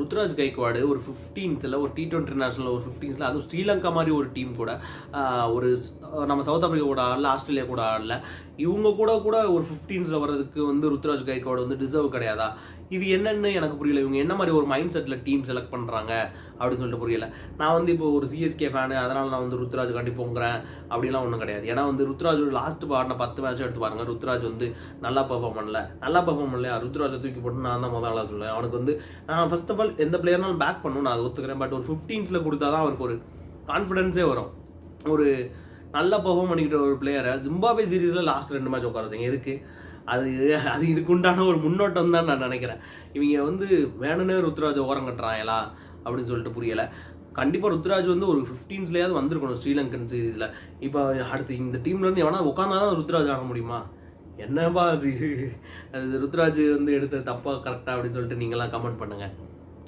ருத்ராஜ் கைக்வாடு ஒரு 15th ஒரு T20 international ஒரு 15th அதுவும் ஸ்ரீலங்கா மாதிரி ஒரு டீம் கூட ஒரு நம்ம சவுத் ஆஃப்ரிக்கா கூட ஆடல, ஆஸ்திரேலியா கூட ஆடல, இவங்க கூட ஒரு 15th வர்றதுக்கு வந்து ருத்ராஜ் கைக்வாடு வந்து டிசர்வ் கிடையாதா? இது என்னன்னு எனக்கு புரியல. இவங்க என்ன மாதிரி ஒரு மைண்ட் செட்டில் டீம் செலக்ட் பண்ணுறாங்க அப்படின்னு சொல்லிட்டு புரியல. நான் வந்து இப்போ ஒரு சிஎஸ்கே ஃபேனு, அதனால் நான் வந்து ருத்ராஜ் காண்டி பொங்குறேன் அப்படிலாம் ஒன்றும் கிடையாது. ஏன்னா வந்து ருத்ராஜ் லாஸ்ட் ஆடின 10 மேட்ச் எடுத்து பாருங்க, ருத்ராஜ் வந்து நல்லா பெர்ஃபார்ம் பண்ணலையா? ருத்ராஜை தூக்கி போட்டு நான் தான் முதல்ல சொல்லுவேன். அவனுக்கு வந்து நான் ஃபர்ஸ்ட் ஆஃப் ஆல் எந்த பிளேயர்னாலும் பேக் பண்ணணும், நான் அதை ஒத்துக்கிறேன். பட் ஒரு 15th கொடுத்தா தான் அவருக்கு ஒரு கான்ஃபிடென்ஸே வரும். ஒரு நல்லா பெர்ஃபார்ம் பண்ணிக்கிட்ட ஒரு பிளேயரை ஜிம்பாப்வே சீரீஸில் லாஸ்ட் 2 மேட்ச் உட்காருங்க எதுக்கு? அது இதுக்குண்டான ஒரு முன்னோட்டம் தான் நான் நினைக்கிறேன். இவங்க வந்து வேணும்னே ருத்ராஜை ஓரம் கட்டுறாங்களா அப்படின்னு சொல்லிட்டு புரியலை. கண்டிப்பாக ருத்ராஜ் வந்து ஒரு 15th வந்திருக்கணும் ஸ்ரீலங்கன் சீரீஸில். இப்போ அடுத்து இந்த டீம்லேருந்து எவனா உட்காந்தாதான் ருத்ராஜ் ஆட முடியுமா? என்னப்பா அது ருத்ராஜ் வந்து எடுத்த தப்பா கரெக்டாக அப்படின்னு சொல்லிட்டு நீங்களாம் கமெண்ட் பண்ணுங்கள்.